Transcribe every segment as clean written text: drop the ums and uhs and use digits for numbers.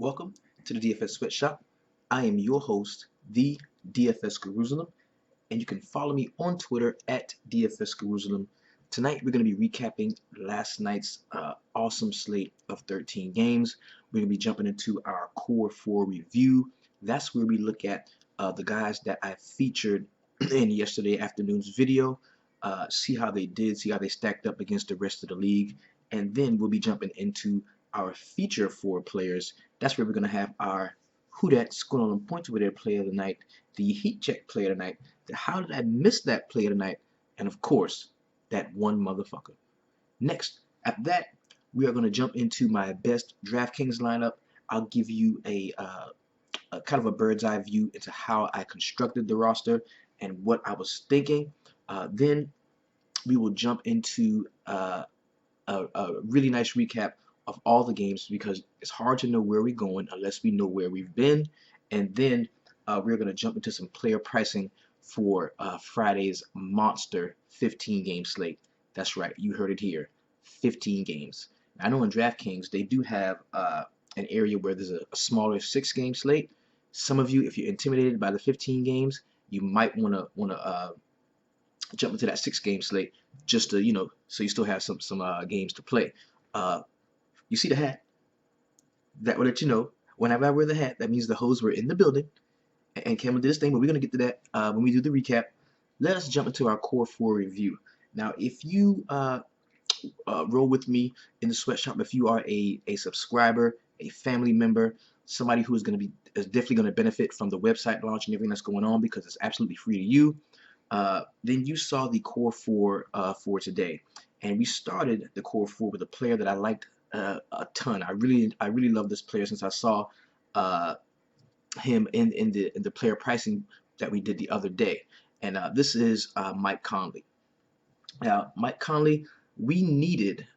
Welcome to the DFS Sweatshop. I am your host, the DFS Jerusalem, and you can follow me on Twitter at DFS Jerusalem. Tonight we're going to be recapping last night's awesome slate of 13 games. We're going to be jumping into our Core 4 review. That's where we look at the guys that I featured in yesterday afternoon's video, see how they did, see how they stacked up against the rest of the league, and then we'll be jumping into our feature 4 players. That's where we're going to have our Who Dat Scoring on Points with their player of the night, the Heat Check player of the night, the How Did I Miss That player of the night, and of course, that one motherfucker. Next, after that, we are going to jump into my best DraftKings lineup. I'll give you a kind of a bird's eye view into how I constructed the roster and what I was thinking. Then we will jump into a really nice recap of all the games because it's hard to know where we're going unless we know where we've been. And then we're going to jump into some player pricing for Friday's monster 15 game slate. That's right, you heard it here, 15 games. I know in DraftKings they do have an area where there's a smaller 6 game slate. Some of you, if you're intimidated by the 15 games, you might want to jump into that 6 game slate just to, so you still have some games to play. You see the hat? That will let you know. Whenever I wear the hat, that means the hoes were in the building. And Cameron did this thing, but we're going to get to that when we do the recap. Let us jump into our Core 4 review. Now, if you roll with me in the sweatshop, if you are a subscriber, a family member, somebody who is definitely going to benefit from the website launch and everything that's going on because it's absolutely free to you, then you saw the Core 4 for today. And we started the Core 4 with a player that I liked a ton. I really love this player since I saw him in the player pricing that we did the other day. And this is Mike Conley. Now, Mike Conley, we needed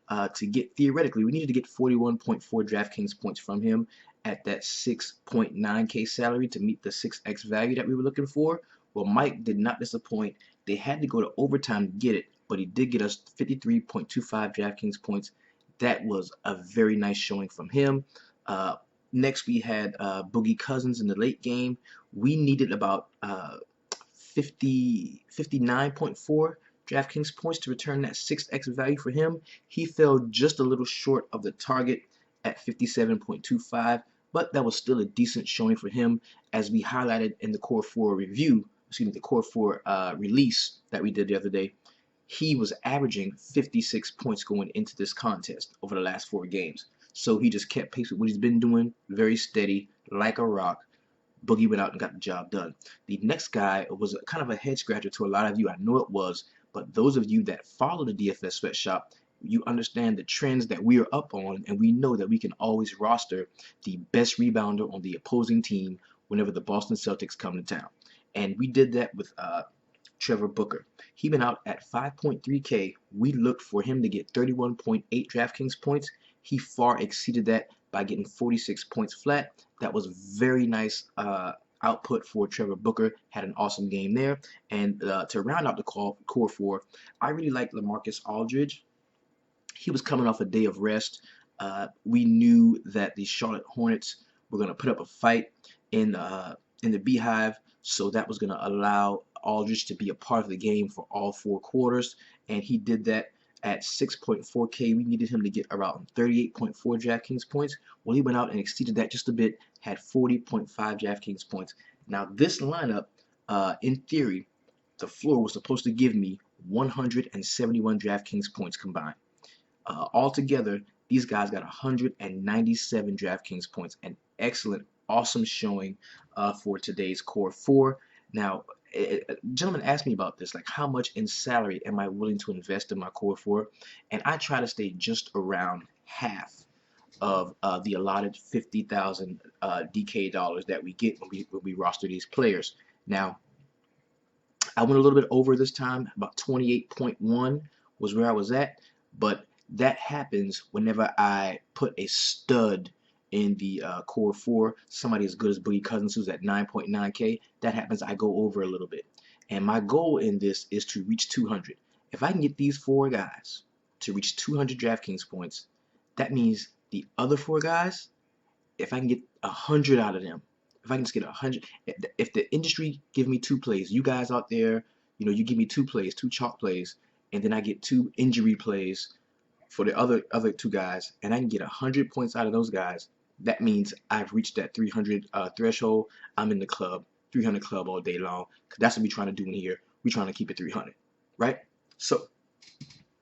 theoretically, we needed to get 41.4 DraftKings points from him at that 6.9K salary to meet the 6x value that we were looking for. Well, Mike did not disappoint. They had to go to overtime to get it, but he did get us 53.25 DraftKings points. That was a very nice showing from him. Next, we had Boogie Cousins in the late game. We needed about 59.4 DraftKings points to return that 6x value for him. He fell just a little short of the target at 57.25, but that was still a decent showing for him, as we highlighted in the Core 4 review, the Core 4 release that we did the other day. He was averaging 56 points going into this contest over the last 4 games. So he just kept pace with what he's been doing, very steady, like a rock. Boogie went out and got the job done. The next guy was kind of a head scratcher to a lot of you. I know it was, but those of you that follow the DFS Sweatshop, you understand the trends that we are up on, and we know that we can always roster the best rebounder on the opposing team whenever the Boston Celtics come to town. And we did that with Trevor Booker. He went out at 5.3K. We looked for him to get 31.8 DraftKings points. He far exceeded that by getting 46 points flat. That was very nice output for Trevor Booker. Had an awesome game there. And to round out the Core 4, I really like LaMarcus Aldridge. He was coming off a day of rest. We knew that the Charlotte Hornets were going to put up a fight in the Beehive, so that was going to allow Aldridge to be a part of the game for all 4 quarters, and he did that at 6.4K. We needed him to get around 38.4 DraftKings points. Well, he went out and exceeded that just a bit, had 40.5 DraftKings points. Now, this lineup, in theory, the floor was supposed to give me 171 DraftKings points combined. Altogether, these guys got 197 DraftKings points. An excellent, awesome showing for today's Core 4. Now, a gentleman asked me about this, like how much in salary am I willing to invest in my Core 4? And I try to stay just around half of the allotted 50,000 DK dollars that we get when we roster these players. Now, I went a little bit over this time, about 28.1 was where I was at, but that happens whenever I put a stud in the Core 4, somebody as good as Boogie Cousins, who's at 9.9K. That happens, I go over a little bit. And my goal in this is to reach 200. If I can get these 4 guys to reach 200 DraftKings points, that means the other 4 guys if I can get 100 out of them, if I can just get 100, if the industry give me 2 plays, you guys out there, you give me 2 plays, 2 chalk plays, and then I get 2 injury plays for the other 2 guys, and I can get 100 points out of those guys, that means I've reached that 300 threshold. I'm in the club, 300 club all day long. Cause that's what we're trying to do in here. We're trying to keep it 300, right? So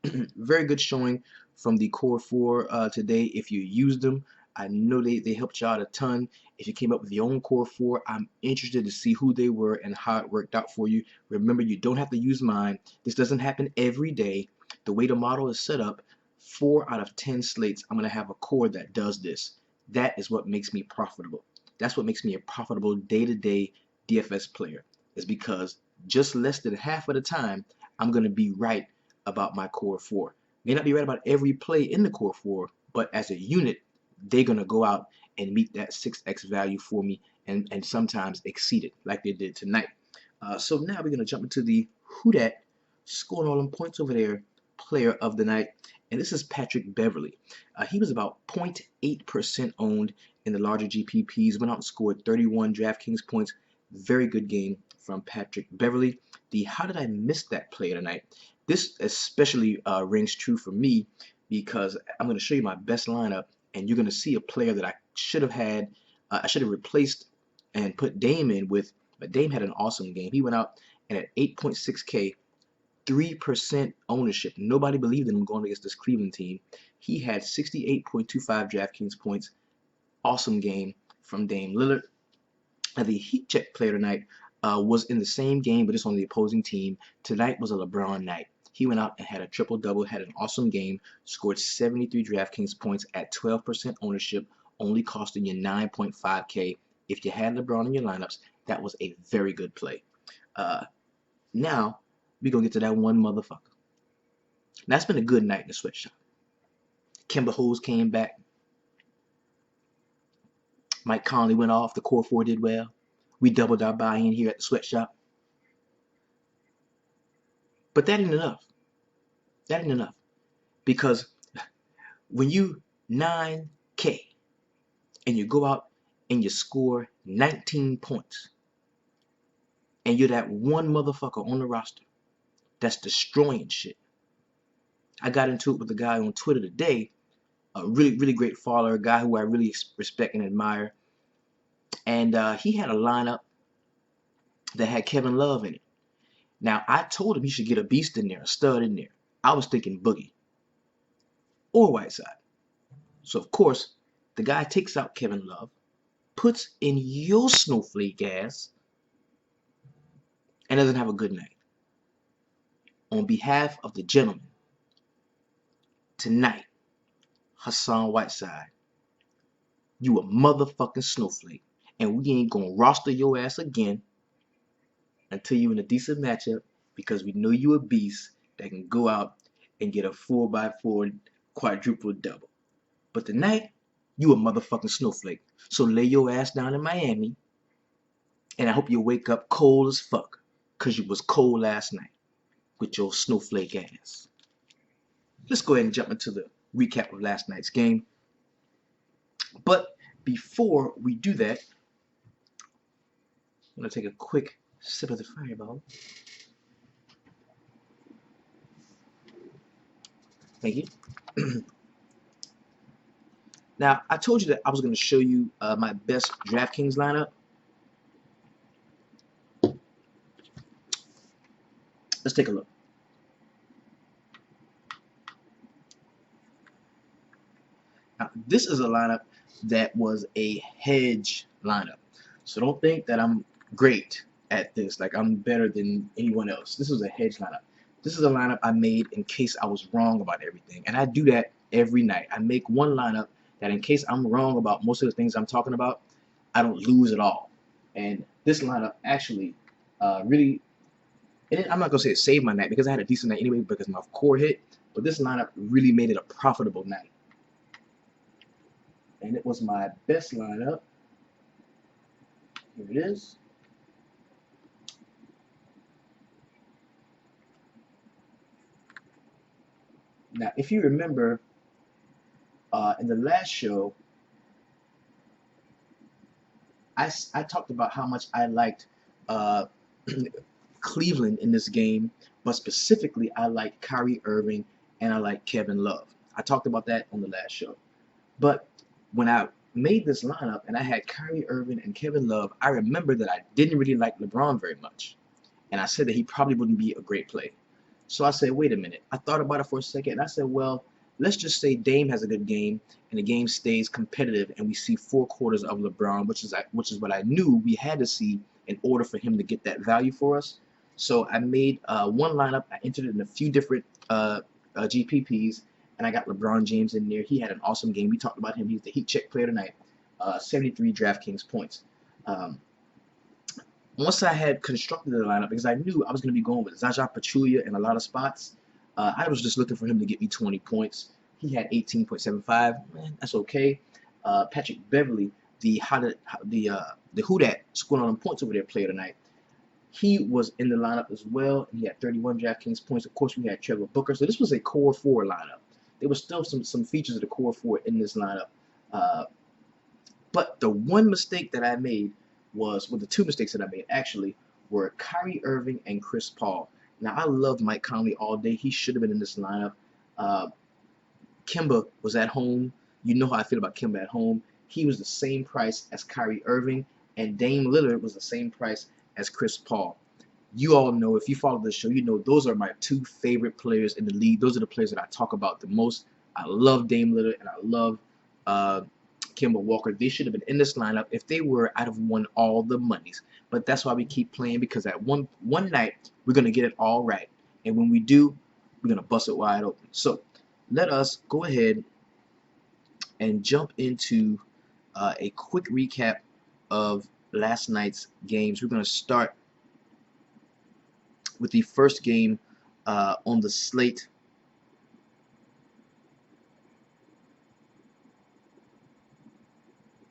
very good showing from the core 4 today. If you used them, I know they helped you out a ton. If you came up with your own core 4, I'm interested to see who they were and how it worked out for you. Remember, you don't have to use mine. This doesn't happen every day. The way the model is set up, 4 out of 10 slates, I'm going to have a core that does this. That is what makes me profitable. That's what makes me a profitable day-to-day DFS player, is because just less than half of the time, I'm going to be right about my core 4. May not be right about every play in the core 4, but as a unit, they're going to go out and meet that 6x value for me, and sometimes exceed it like they did tonight. So now we're going to jump into the who dat scoring all them points over there player of the night, and this is Patrick Beverly. He was about 0.8% owned in the larger GPPs, went out and scored 31 DraftKings points. Very good game from Patrick Beverly. The how did I miss that player tonight? This especially rings true for me because I'm going to show you my best lineup, and you're going to see a player that I should have had, I should have replaced and put Dame in with, but Dame had an awesome game. He went out and at 8.6K, 3% ownership. Nobody believed in him going against this Cleveland team. He had 68.25 DraftKings points. Awesome game from Dame Lillard. The Heat check player tonight was in the same game, but it's on the opposing team. Tonight was a LeBron night. He went out and had a triple-double, had an awesome game, scored 73 DraftKings points at 12% ownership, only costing you 9.5K. If you had LeBron in your lineups, that was a very good play. Now, we're going to get to that one motherfucker. Now, it's been a good night in the sweatshop. Kemba Hose came back. Mike Conley went off. The core 4 did well. We doubled our buy-in here at the sweatshop. But that ain't enough. That ain't enough. Because when you 9K and you go out and you score 19 points and you're that one motherfucker on the roster that's destroying shit. I got into it with a guy on Twitter today, a really, really great follower, a guy who I really respect and admire. And he had a lineup that had Kevin Love in it. Now, I told him he should get a beast in there, a stud in there. I was thinking Boogie or Whiteside. So, of course, the guy takes out Kevin Love, puts in your snowflake ass, and doesn't have a good night. On behalf of the gentleman, tonight, Hassan Whiteside, you a motherfucking snowflake. And we ain't gonna roster your ass again until you in a decent matchup, because we know you a beast that can go out and get a 4x4 quadruple double. But tonight, you a motherfucking snowflake. So lay your ass down in Miami, and I hope you wake up cold as fuck, because you was cold last night with your snowflake ass. Let's go ahead and jump into the recap of last night's game. But before we do that, I'm going to take a quick sip of the Fireball. Thank you. Now, I told you that I was going to show you my best DraftKings lineup. Let's take a look. Now, this is a lineup that was a hedge lineup. So don't think that I'm great at this, like I'm better than anyone else. This was a hedge lineup. This is a lineup I made in case I was wrong about everything. And I do that every night. I make one lineup that in case I'm wrong about most of the things I'm talking about, I don't lose at all. And this lineup actually really, I'm not going to say it saved my night because I had a decent night anyway because my core hit, but this lineup really made it a profitable night. And it was my best lineup. Here it is. Now, if you remember, in the last show, I talked about how much I liked uh, Cleveland in this game, but specifically I like Kyrie Irving and I like Kevin Love. I talked about that on the last show. But when I made this lineup and I had Kyrie Irving and Kevin Love, I remember that I didn't really like LeBron very much. And I said that he probably wouldn't be a great play. So I said, wait a minute. I thought about it for a second and I said, well, let's just say Dame has a good game and the game stays competitive and we see 4 quarters of LeBron, which is what I knew we had to see in order for him to get that value for us. So I made one lineup. I entered it in a few different GPPs, and I got LeBron James in there. He had an awesome game. We talked about him. He's the heat check player tonight. 73 DraftKings points. Um, Once I had constructed the lineup, because I knew I was going to be going with Zaza Pachulia in a lot of spots, I was just looking for him to get me 20 points. He had 18.75. Man, that's okay. Patrick Beverly, the who that scored on points over there player tonight. He was in the lineup as well, and he had 31 DraftKings points. Of course, we had Trevor Booker. So this was a core 4 lineup. There was still some features of the core 4 in this lineup. Uh, but the one mistake that I made well, the 2 mistakes that I made actually were Kyrie Irving and Chris Paul. Now, I love Mike Conley all day. He should have been in this lineup. Uh, Kemba was at home. You know how I feel about Kemba at home. He was the same price as Kyrie Irving, and Dame Lillard was the same price as Chris Paul. You all know, if you follow the show, you know those are my 2 favorite players in the league. Those are the players that I talk about the most. I love Dame Lillard and I love Kemba Walker. They should have been in this lineup if they were. I'd have won all the monies. But that's why we keep playing, because at one night we're gonna get it all right, and when we do, we're gonna bust it wide open. So let us go ahead and jump into a quick recap of last night's games. We're gonna start with the first game on the slate.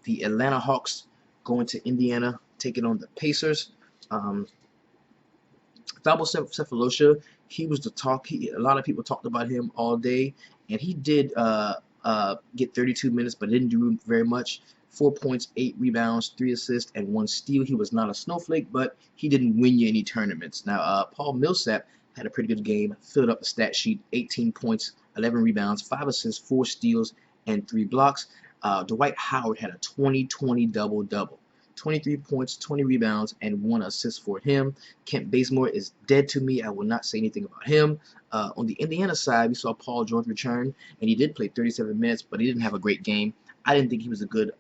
The Atlanta Hawks going to Indiana, taking on the Pacers. Thabo Cephalosha, he was the talk. A lot of people talked about him all day, and he did get 32 minutes, but didn't do very much. 4 points, 8 rebounds, 3 assists, and 1 steal. He was not a snowflake, but he didn't win you any tournaments. Now, Paul Millsap had a pretty good game, filled up the stat sheet, 18 points, 11 rebounds, 5 assists, 4 steals, and 3 blocks. Dwight Howard had a 20-20 double-double. 23 points, 20 rebounds, and 1 assist for him. Kent Bazemore is dead to me. I will not say anything about him. On the Indiana side, we saw Paul George return, and he did play 37 minutes, but he didn't have a great game. I didn't think he was a good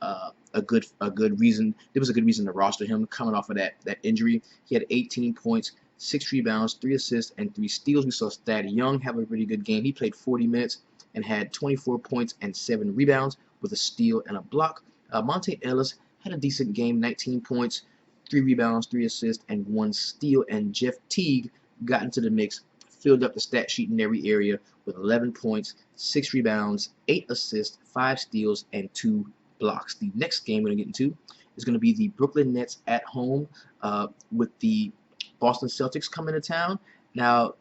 reason. There was a good reason to roster him coming off of that injury. He had 18 points, 6 rebounds, 3 assists, and 3 steals. We saw Thad Young have a really good game. He played 40 minutes and had 24 points and 7 rebounds with a steal and a block. Monte Ellis had a decent game, 19 points, 3 rebounds, 3 assists, and 1 steal. And Jeff Teague got into the mix, filled up the stat sheet in every area with 11 points, 6 rebounds, 8 assists, 5 steals, and 2 blocks. The next game we're going to get into is going to be the Brooklyn Nets at home with the Boston Celtics coming to town. Now,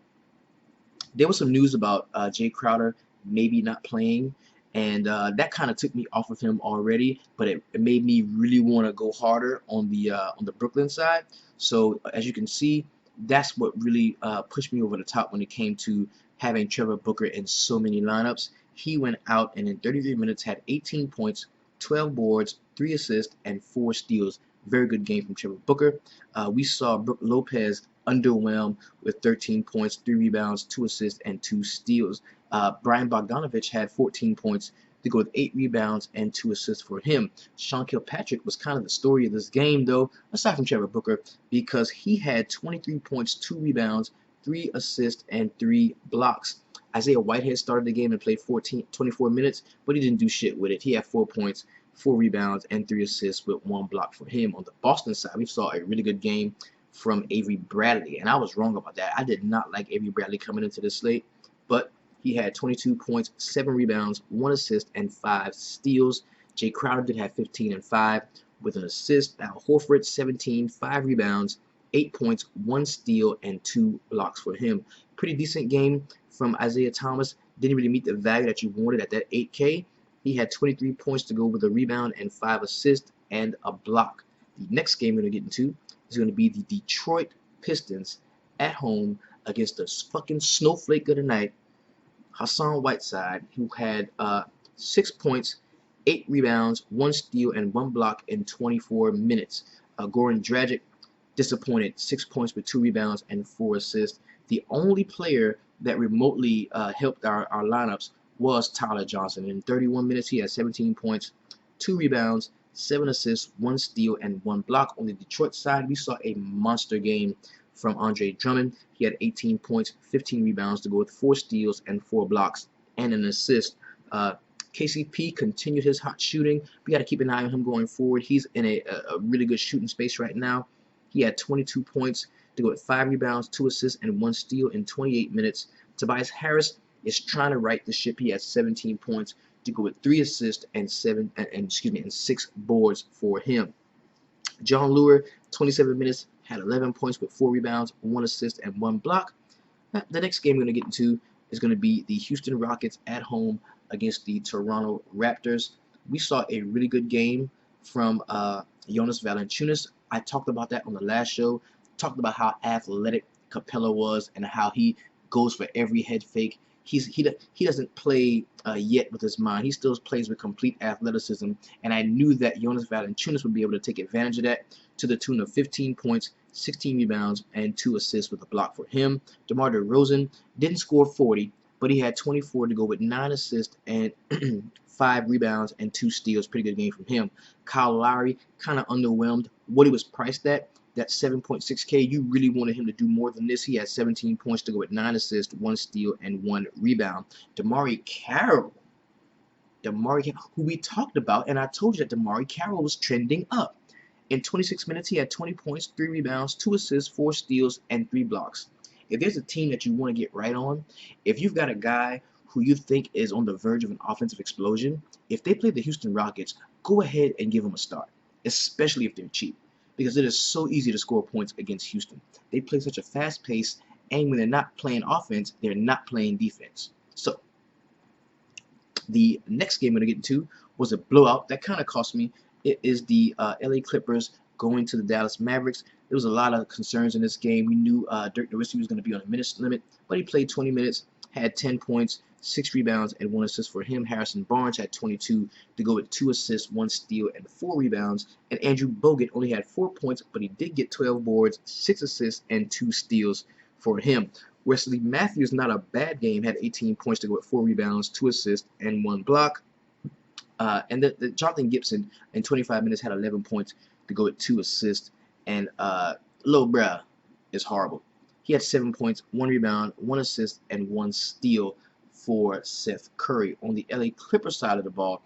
there was some news about Jay Crowder maybe not playing, and that kind of took me off of him already, but it made me really want to go harder on the Brooklyn side. So as you can see, that's what really pushed me over the top when it came to having Trevor Booker in so many lineups. He went out and in 33 minutes had 18 points, 12 boards, 3 assists, and 4 steals. Very good game from Trevor Booker. We saw Brook Lopez underwhelm with 13 points, 3 rebounds, 2 assists, and 2 steals. Brian Bogdanovich had 14 points to go with 8 rebounds and 2 assists for him. Sean Kilpatrick was kind of the story of this game, though, aside from Trevor Booker, because he had 23 points, 2 rebounds, 3 assists, and 3 blocks. Isaiah Whitehead started the game and played 24 minutes, but he didn't do shit with it. He had 4 points, 4 rebounds, and 3 assists with 1 block for him. On the Boston side, we saw a really good game from Avery Bradley, and I was wrong about that. I did not like Avery Bradley coming into this slate, but he had 22 points, 7 rebounds, 1 assist, and 5 steals. Jay Crowder did have 15 and 5 with an assist. Al Horford, 17, 5 rebounds, 8 points, 1 steal, and 2 blocks for him. Pretty decent game from Isaiah Thomas. Didn't really meet the value that you wanted at that 8K. He had 23 points to go with a rebound and 5 assists and a block. The next game we're going to get into is going to be the Detroit Pistons at home against the fucking snowflake of the night, Hassan Whiteside, who had 6 points, 8 rebounds, 1 steal, and 1 block in 24 minutes. Goran Dragic disappointed, 6 points with 2 rebounds and 4 assists. The only player that remotely helped our lineups was Tyler Johnson. In 31 minutes, he had 17 points, 2 rebounds, 7 assists, 1 steal, and 1 block. On the Detroit side, we saw a monster game from Andre Drummond. He had 18 points, 15 rebounds to go with 4 steals and 4 blocks and an assist. KCP continued his hot shooting. We got to keep an eye on him going forward. He's in a really good shooting space right now. He had 22 points to go with 5 rebounds, 2 assists, and 1 steal in 28 minutes. Tobias Harris is trying to right the ship. He had 17 points to go with 3 assists and 6 boards for him. John Lure, 27 minutes, had 11 points with 4 rebounds, 1 assist, and 1 block. The next game we're going to get into is going to be the Houston Rockets at home against the Toronto Raptors. We saw a really good game from Jonas Valanciunas. I talked about that on the last show. Talked about how athletic Capella was and how he goes for every head fake. He doesn't play yet with his mind. He still plays with complete athleticism, and I knew that Jonas Valanciunas would be able to take advantage of that to the tune of 15 points, 16 rebounds, and 2 assists with a block for him. DeMar DeRozan didn't score 40, but he had 24 to go with 9 assists and 5 rebounds and 2 steals. Pretty good game from him. Kyle Lowry kind of underwhelmed what he was priced at. That 7.6K, you really wanted him to do more than this. He had 17 points to go with 9 assists, 1 steal, and 1 rebound. DeMarre Carroll, who we talked about, and I told you that DeMarre Carroll was trending up. In 26 minutes, he had 20 points, 3 rebounds, 2 assists, 4 steals, and 3 blocks. If there's a team that you want to get right on, if you've got a guy who you think is on the verge of an offensive explosion, if they play the Houston Rockets, go ahead and give them a start, especially if they're cheap, because it is so easy to score points against Houston. They play such a fast pace, and when they're not playing offense, they're not playing defense. So the next game we're going to get into was a blowout that kind of cost me. It is the LA Clippers going to the Dallas Mavericks. There was a lot of concerns in this game. We knew Dirk Nowitzki was going to be on a minutes limit, but he played 20 minutes, had 10 points, 6 rebounds, and 1 assist for him. Harrison Barnes had 22 to go with 2 assists, 1 steal, and 4 rebounds. And Andrew Bogut only had 4 points, but he did get 12 boards, 6 assists, and 2 steals for him. Wesley Matthews, not a bad game, had 18 points to go with 4 rebounds, 2 assists, and 1 block. And the Jonathan Gibson in 25 minutes had 11 points to go with 2 assists. And Lil Bruh is horrible. He had 7 points, 1 rebound, 1 assist, and 1 steal for Seth Curry. On the LA Clippers side of the ball,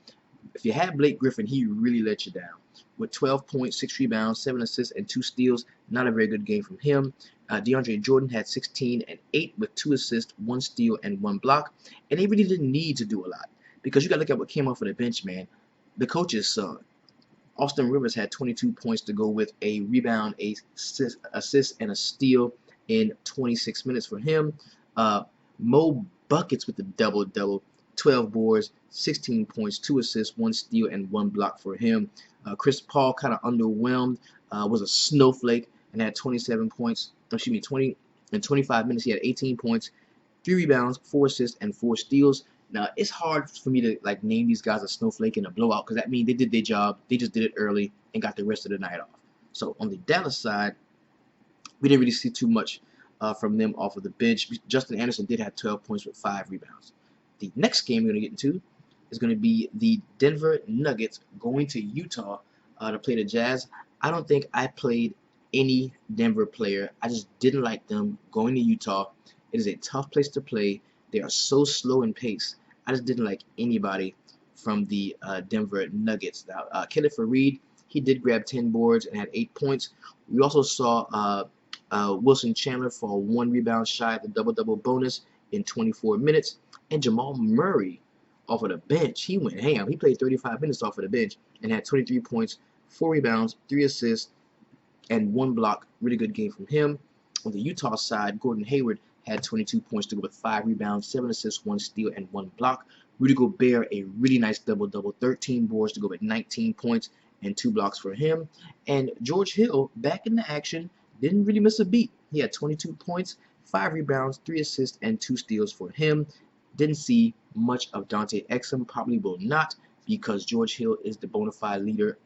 if you had Blake Griffin, he really let you down. With 12 points, 6 rebounds, 7 assists, and 2 steals, not a very good game from him. DeAndre Jordan had 16 and 8 with 2 assists, 1 steal, and 1 block. And they really didn't need to do a lot, because you got to look at what came off of the bench, man. The coach's son. Austin Rivers had 22 points to go with a rebound, a assist, and a steal in 26 minutes for him. Mo Buckets with the double-double, 12 boards, 16 points, 2 assists, 1 steal, and 1 block for him. Chris Paul kind of underwhelmed, was a snowflake, and had 27 points. In 25 minutes, he had 18 points, 3 rebounds, 4 assists, and 4 steals. Now, it's hard for me to name these guys a snowflake and a blowout, because that means they did their job. They just did it early and got the rest of the night off. So on the Dallas side, we didn't really see too much from them off of the bench. Justin Anderson did have 12 points with 5 rebounds. The next game we're going to get into is going to be the Denver Nuggets going to Utah to play the Jazz. I don't think I played any Denver player. I just didn't like them going to Utah. It is a tough place to play. They are so slow in pace. I just didn't like anybody from the Denver Nuggets. Now, Kenneth Faried, he did grab 10 boards and had 8 points. We also saw Wilson Chandler fall 1 rebound shy of the double-double bonus in 24 minutes. And Jamal Murray off of the bench, he went ham. He played 35 minutes off of the bench and had 23 points, 4 rebounds, 3 assists, and 1 block. Really good game from him. On the Utah side, Gordon Hayward had 22 points to go with 5 rebounds, 7 assists, 1 steal, and 1 block. Rudy Gobert, a really nice double-double, 13 boards to go with 19 points and 2 blocks for him. And George Hill, back in the action, didn't really miss a beat. He had 22 points, 5 rebounds, 3 assists, and 2 steals for him. Didn't see much of Dante Exum, probably will not, because George Hill is the bona fide leader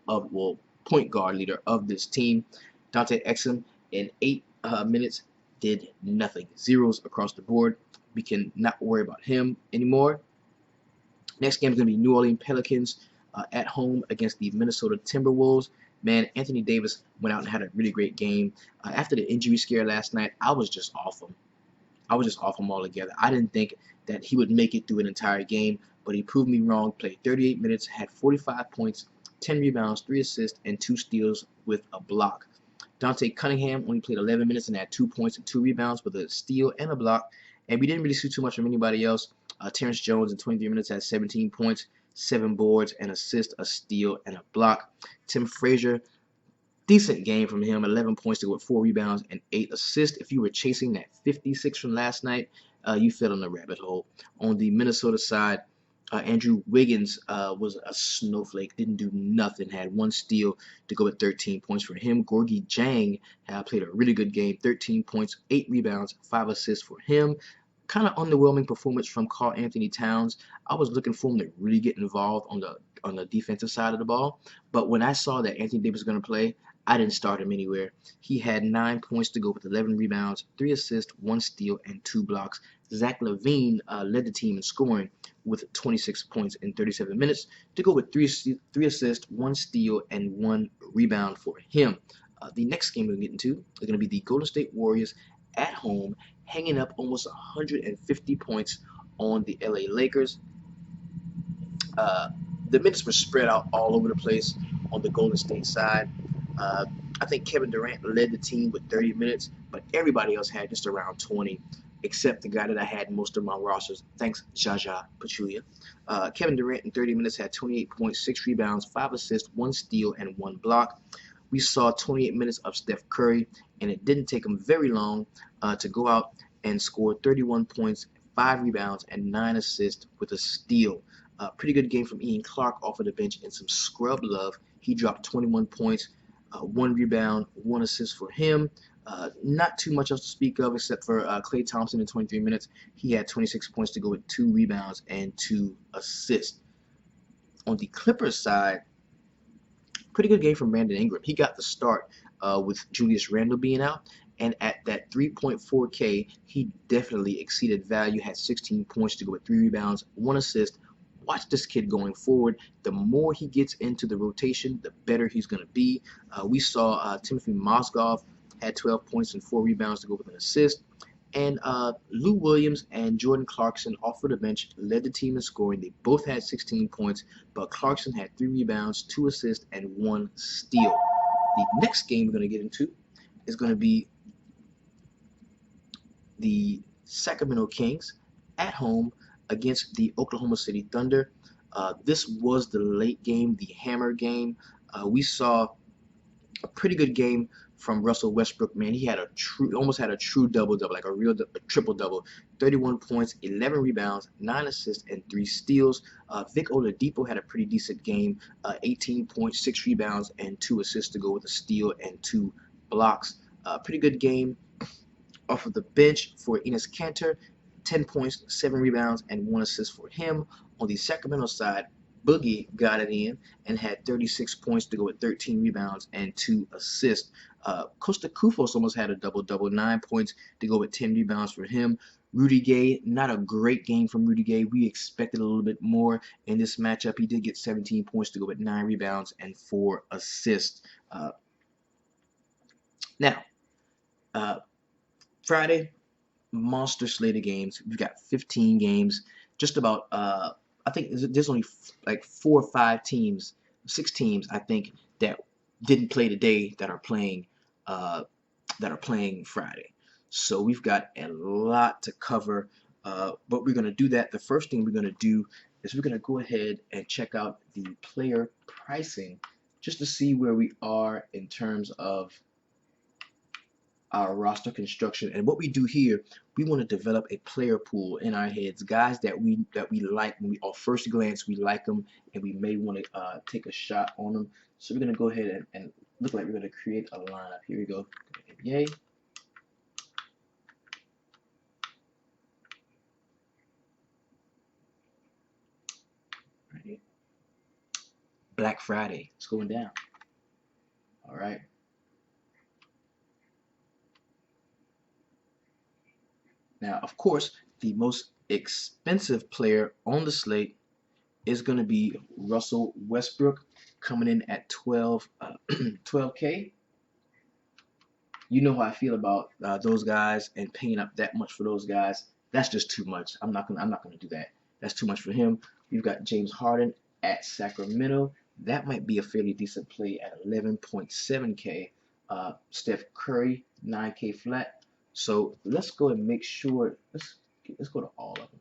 of, well, point guard leader of this team. Dante Exum in 8 minutes did nothing. Zeros across the board. We can not worry about him anymore. Next game is going to be New Orleans Pelicans at home against the Minnesota Timberwolves. Man, Anthony Davis went out and had a really great game. After the injury scare last night, I was just off him. I was just off him altogether. I didn't think that he would make it through an entire game, but he proved me wrong. Played 38 minutes, had 45 points, 10 rebounds, 3 assists, and 2 steals with a block. Dante Cunningham only played 11 minutes and had 2 points and 2 rebounds with a steal and a block. And we didn't really see too much from anybody else. Terrence Jones in 23 minutes had 17 points, 7 boards, an assist, a steal, and a block. Tim Frazier, decent game from him, 11 points to go with 4 rebounds and 8 assists. If you were chasing that 56 from last night, you fell in the rabbit hole. On the Minnesota side, Andrew Wiggins was a snowflake, didn't do nothing, had 1 steal to go with 13 points for him. Gorgie Jang played a really good game, 13 points, 8 rebounds, 5 assists for him. Kind of underwhelming performance from Karl Anthony Towns. I was looking for him to really get involved on the defensive side of the ball, but when I saw that Anthony Davis was going to play, I didn't start him anywhere. He had 9 points to go with 11 rebounds, 3 assists, 1 steal, and 2 blocks. Zach LaVine led the team in scoring with 26 points in 37 minutes to go with 3 assists, 1 steal, and 1 rebound for him. The next game we're getting to is going to be the Golden State Warriors at home, hanging up almost 150 points on the LA Lakers. The minutes were spread out all over the place on the Golden State side. I think Kevin Durant led the team with 30 minutes, but everybody else had just around 20, except the guy that I had in most of my rosters. Thanks, Jaja Pachulia. Kevin Durant in 30 minutes had 28 points, 6 rebounds, 5 assists, 1 steal, and 1 block. We saw 28 minutes of Steph Curry, and it didn't take him very long to go out and score 31 points, 5 rebounds, and 9 assists with a steal. Pretty good game from Ian Clark off of the bench and some scrub love. He dropped 21 points, 1 rebound, 1 assist for him. Not too much else to speak of except for Klay Thompson in 23 minutes. He had 26 points to go with 2 rebounds and 2 assists. On the Clippers side, pretty good game from Brandon Ingram. He got the start with Julius Randle being out, and at that 3.4K, he definitely exceeded value, had 16 points to go with 3 rebounds, 1 assist. Watch this kid going forward. The more he gets into the rotation, the better he's going to be. We saw Timothy Mozgov had 12 points and 4 rebounds to go with an assist. And Lou Williams and Jordan Clarkson off of the bench led the team in scoring. They both had 16 points, but Clarkson had 3 rebounds, 2 assists, and 1 steal. The next game we're going to get into is going to be the Sacramento Kings at home against the Oklahoma City Thunder. This was the late game, the hammer game. We saw a pretty good game from Russell Westbrook. Man, he had almost had a true double-double, like a triple-double. 31 points, 11 rebounds, 9 assists, and 3 steals. Vic Oladipo had a pretty decent game, 18 points, 6 rebounds, and 2 assists to go with a steal and 2 blocks. Pretty good game off of the bench for Enes Kanter. 10 points, 7 rebounds, and 1 assist for him. On the Sacramento side, Boogie got it in and had 36 points to go with 13 rebounds and 2 assists. Costa Kufos almost had a double-double, 9 points to go with 10 rebounds for him. Rudy Gay, not a great game from Rudy Gay. We expected a little bit more in this matchup. He did get 17 points to go with 9 rebounds and 4 assists. Friday, monster slate of games. We've got 15 games. Just about, I think there's only like 4 or 5 teams, 6 teams, I think, that didn't play today that are playing Friday. So we've got a lot to cover, but we're going to do that. The first thing we're going to do is we're going to go ahead and check out the player pricing just to see where we are in terms of our roster construction. And what we do here, we want to develop a player pool in our heads, guys that we like when we on first glance we like them, and we may want to take a shot on them. So we're gonna go ahead and look like we're gonna create a lineup. Here we go. Yay. Right. Black Friday. It's going down. All right. Now, of course, the most expensive player on the slate is going to be Russell Westbrook, coming in at 12K. You know how I feel about those guys, and paying up that much for those guys. That's just too much. I'm not gonna do that. That's too much for him. We've got James Harden at Sacramento. That might be a fairly decent play at 11.7K. Steph Curry, 9K flat. So let's go and make sure. Let's go to all of them.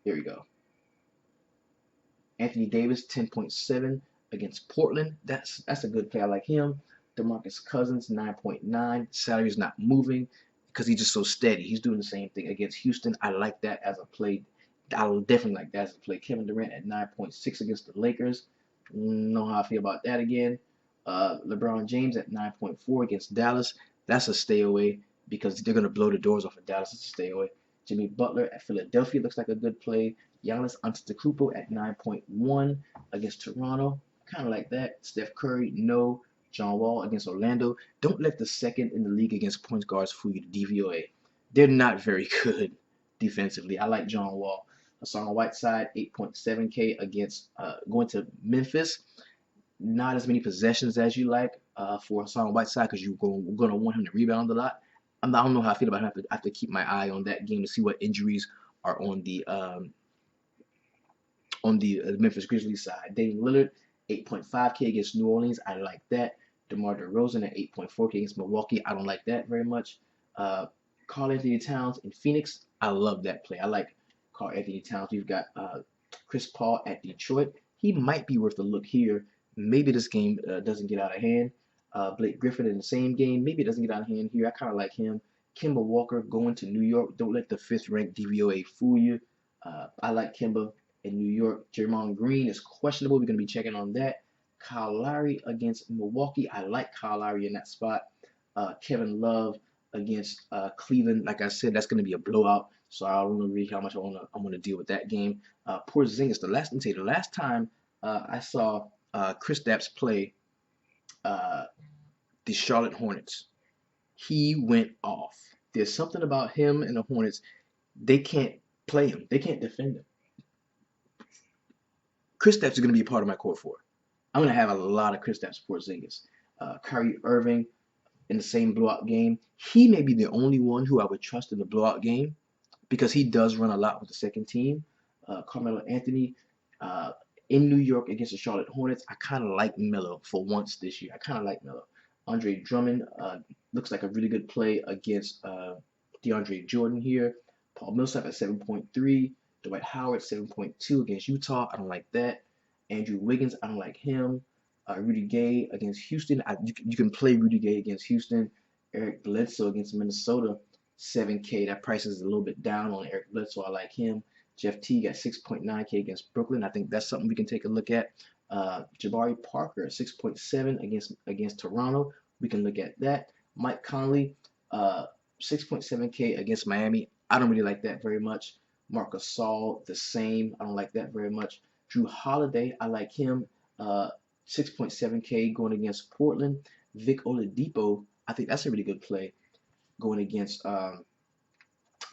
Here we go. Anthony Davis, 10.7 against Portland. That's a good play. I like him. DeMarcus Cousins, 9.9. Salary's not moving because he's just so steady. He's doing the same thing against Houston. I like that as a play. I'll definitely like that as a play. Kevin Durant at 9.6 against the Lakers. Know how I feel about that again. LeBron James at 9.4 against Dallas. That's a stay away because they're going to blow the doors off of Dallas. It's a stay away. Jimmy Butler at Philadelphia looks like a good play. Giannis Antetokounmpo at 9.1 against Toronto. Kind of like that. Steph Curry, no. John Wall against Orlando. Don't let the second in the league against point guards fool you, the DVOA. They're not very good defensively. I like John Wall. Hassan Whiteside, 8.7K against going to Memphis. Not as many possessions as you like for Hassan Whiteside because you're going to want him to rebound a lot. I don't know how I feel about it. I have to keep my eye on that game to see what injuries are on the Memphis Grizzlies side. Damian Lillard, 8.5K against New Orleans. I like that. DeMar DeRozan at 8.4K against Milwaukee. I don't like that very much. Karl Anthony Towns in Phoenix. I love that play. I like Karl Anthony Towns. We've got Chris Paul at Detroit. He might be worth a look here. Maybe this game doesn't get out of hand. Blake Griffin in the same game. Maybe it doesn't get out of hand here. I kind of like him. Kemba Walker going to New York. Don't let the 5th-ranked DVOA fool you. I like Kemba in New York. Draymond Green is questionable. We're going to be checking on that. Kyle Lowry against Milwaukee. I like Kyle Lowry in that spot. Kevin Love against Cleveland. Like I said, that's going to be a blowout. So I don't know really how much I'm going to deal with that game. Porzingis. The last time I saw Kristaps play the Charlotte Hornets, he went off. There's something about him and the Hornets. They can't play him. They can't defend him. Kristaps is going to be a part of my core four. I'm going to have a lot of Kristaps Porzingis. Kyrie Irving in the same blowout game. He may be the only one who I would trust in the blowout game because he does run a lot with the second team. Carmelo Anthony in New York against the Charlotte Hornets. I kind of like Melo for once this year. I kind of like Melo. Andre Drummond looks like a really good play against DeAndre Jordan here. Paul Millsap at 7.3. Dwight Howard 7.2 against Utah. I don't like that. Andrew Wiggins, I don't like him. Rudy Gay against Houston. You can play Rudy Gay against Houston. Eric Bledsoe against Minnesota, 7K. That price is a little bit down on Eric Bledsoe. I like him. Jeff Teague at 6.9K against Brooklyn. I think that's something we can take a look at. Jabari Parker, 6.7 against Toronto. We can look at that. Mike Conley, 6.7K against Miami. I don't really like that very much. Marc Gasol, the same. I don't like that very much. Drew Holiday, I like him. 6.7K going against Portland. Vic Oladipo, I think that's a really good play going against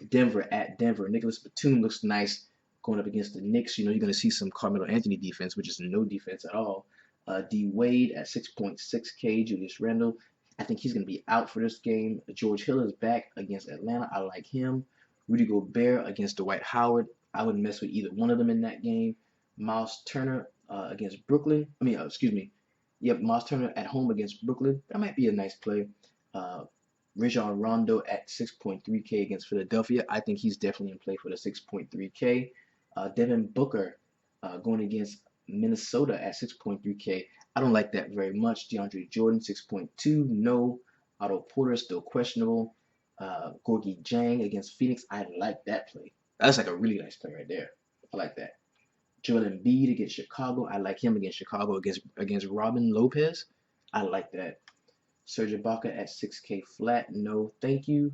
Denver at Denver. Nicholas Batum looks nice going up against the Knicks. You know, you're going to see some Carmelo Anthony defense, which is no defense at all. D Wade at 6.6K. Julius Randle, I think he's going to be out for this game. George Hill is back against Atlanta. I like him. Rudy Gobert against Dwight Howard. I wouldn't mess with either one of them in that game. Miles Turner against Brooklyn. Miles Turner at home against Brooklyn. That might be a nice play. Rajon Rondo at 6.3K against Philadelphia. I think he's definitely in play for the 6.3K. Devin Booker going against Minnesota at 6.3K. I don't like that very much. DeAndre Jordan, 6.2. No. Otto Porter still questionable. Gorgie Jang against Phoenix. I like that play. That's like a really nice play right there. I like that. Joel Embiid against Chicago. I like him against Chicago against Robin Lopez. I like that. Serge Ibaka at 6K flat. No, thank you.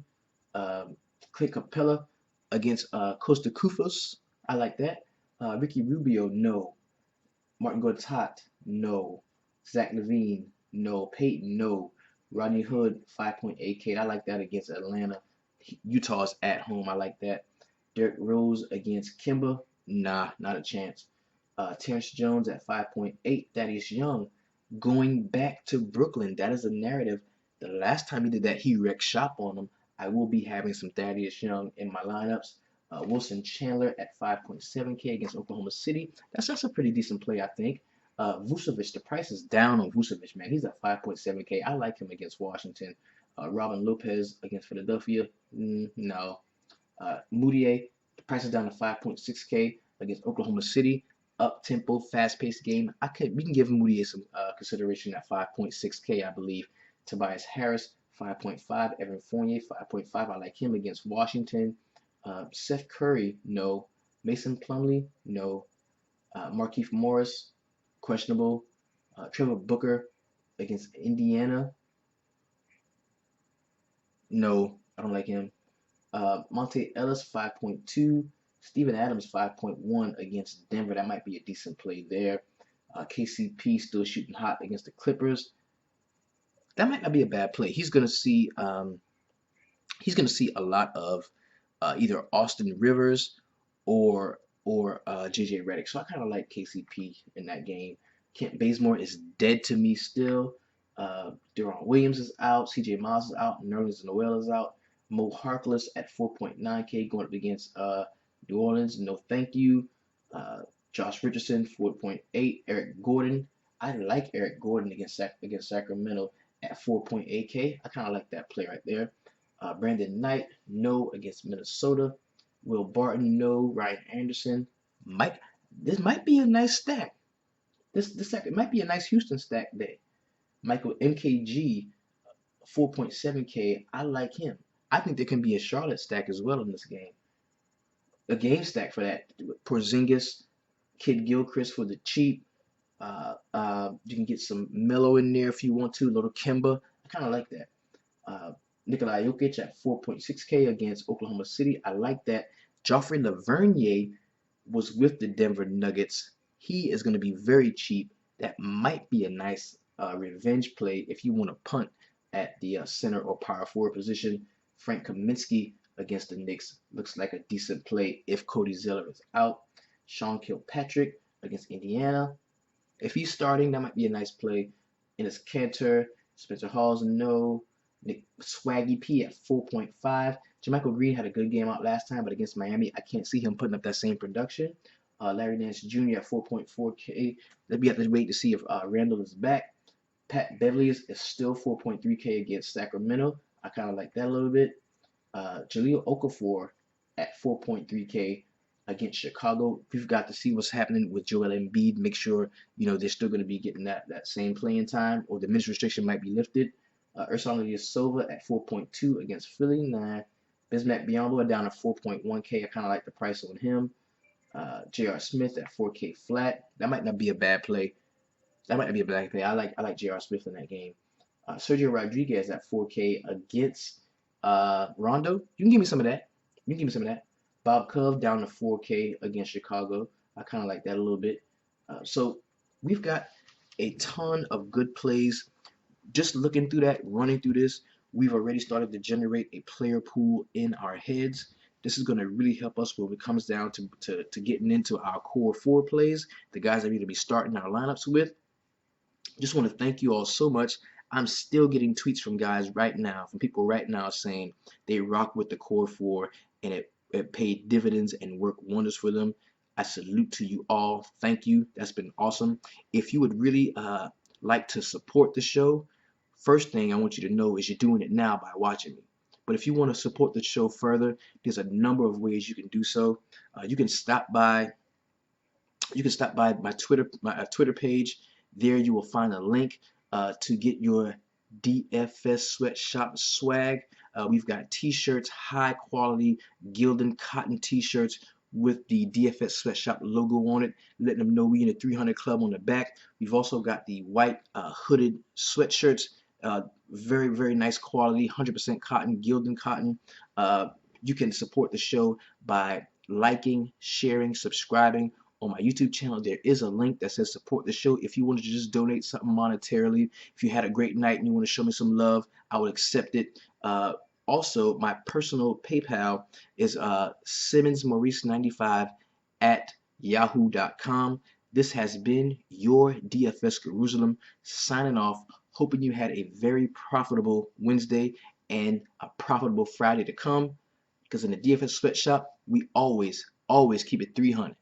Clint Capella against Costa Kufos. I like that. Ricky Rubio. No. Martin Gortat. No. Zach Levine. No. Peyton. No. Rodney Hood 5.8K. I like that against Atlanta. Utah's at home. I like that. Derrick Rose against Kimba. Nah, not a chance. Terrence Jones at 5.8. Thaddeus Young going back to Brooklyn. That is a narrative. The last time he did that, he wrecked shop on them. I will be having some Thaddeus Young in my lineups. Wilson Chandler at 5.7K against Oklahoma City. That's a pretty decent play, I think. Vucevic, the price is down on Vucevic, man. He's at 5.7K. I like him against Washington. Robin Lopez against Philadelphia. No. Moutier, the price is down to 5.6K against Oklahoma City. Up tempo, fast paced game. We can give Moutier some consideration at 5.6K, I believe. Tobias Harris, 5.5. Evan Fournier, 5.5. I like him against Washington. Seth Curry, no. Mason Plumlee, no. Markieff Morris, questionable. Trevor Booker against Indiana, no. I don't like him. Monte Ellis 5.2. Steven Adams 5.1 against Denver. That might be a decent play there. KCP still shooting hot against the Clippers. That might not be a bad play. He's gonna see a lot of either Austin Rivers or JJ Redick. So I kind of like KCP in that game. Kent Bazemore is dead to me still. Deron Williams is out. CJ Miles is out. Nerlens Noel is out. Mo Harkless at 4.9K going up against New Orleans. No thank you. Josh Richardson 4.8. Eric Gordon. I like Eric Gordon against Sacramento at 4.8K. I kind of like that play right there. Brandon Knight, no against Minnesota. Will Barton, no. Ryan Anderson. This might be a nice stack. It might be a nice Houston stack day. Michael MKG, 4.7K. I like him. I think there can be a Charlotte stack as well in this game. A game stack for that. Porzingis, Kid Gilchrist for the cheap. You can get some Melo in there if you want to. Little Kemba. I kind of like that. Nikola Jokic at 4.6K against Oklahoma City. I like that. Joffrey Lavernier was with the Denver Nuggets. He is going to be very cheap. That might be a nice revenge play if you want to punt at the center or power forward position. Frank Kaminsky against the Knicks looks like a decent play if Cody Zeller is out. Sean Kilpatrick against Indiana. If he's starting, that might be a nice play. Enes Kanter, Spencer Hawes, no. Nick Swaggy P at 4.5. JaMychal Green had a good game out last time, but against Miami, I can't see him putting up that same production. Larry Nance Jr. at 4.4K. We have to wait to see if Randall is back. Pat Beverly is still 4.3K against Sacramento. I kind of like that a little bit. Jahlil Okafor at 4.3K against Chicago. We've got to see what's happening with Joel Embiid. Make sure they're still going to be getting that same playing time, or the minutes restriction might be lifted. Ursan Ilyasova at 4.2 against Philly. Nah. Bismack Biyombo down to 4.1K. I kind of like the price on him. J.R. Smith at 4K flat. That might not be a bad play. I like J.R. Smith in that game. Sergio Rodriguez at 4K against Rondo. You can give me some of that. Bob Cove down to 4K against Chicago. I kind of like that a little bit. So we've got a ton of good plays. Just looking through that, running through this, we've already started to generate a player pool in our heads. This is going to really help us when it comes down to getting into our core four plays, the guys that we're going to be starting our lineups with. Just want to thank you all so much. I'm still getting tweets from guys right now, from people right now saying they rock with the core four and it paid dividends and worked wonders for them. I salute to you all. Thank you. That's been awesome. If you would really like to support the show, first thing I want you to know is you're doing it now by watching me. But if you want to support the show further, there's a number of ways you can do so. You can stop by my Twitter page. There you will find a link to get your DFS Sweatshop swag. We've got t-shirts, high quality Gildan cotton t-shirts with the DFS Sweatshop logo on it, letting them know we in the 300 Club on the back. We've also got the white hooded sweatshirts, very, very nice quality, 100% cotton, Gildan cotton. You can support the show by liking, sharing, subscribing. On my YouTube channel, there is a link that says support the show. If you wanted to just donate something monetarily, if you had a great night and you want to show me some love, I would accept it. Also, my personal PayPal is simmonsmaurice95 at yahoo.com. This has been your DFS Jerusalem signing off, hoping you had a very profitable Wednesday and a profitable Friday to come. Because in the DFS Sweatshop, we always keep it 300.